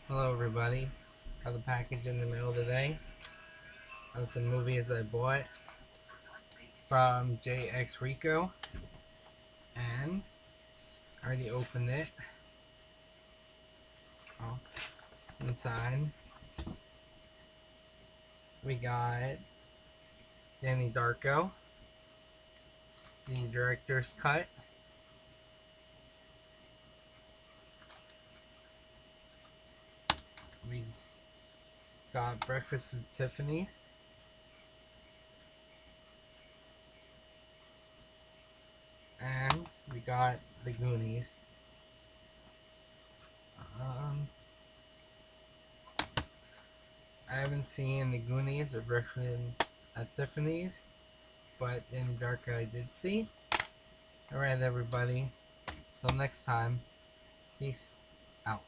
Hello everybody. Got the package in the mail today. And some movies I bought from jayxrico, and I already opened it. Oh, inside we got Danny Darko, the director's cut. We got Breakfast at Tiffany's, and we got The Goonies. Um, I haven't seen The Goonies or Breakfast at Tiffany's, but Danny Darko I did see. Alright everybody, till next time, peace out.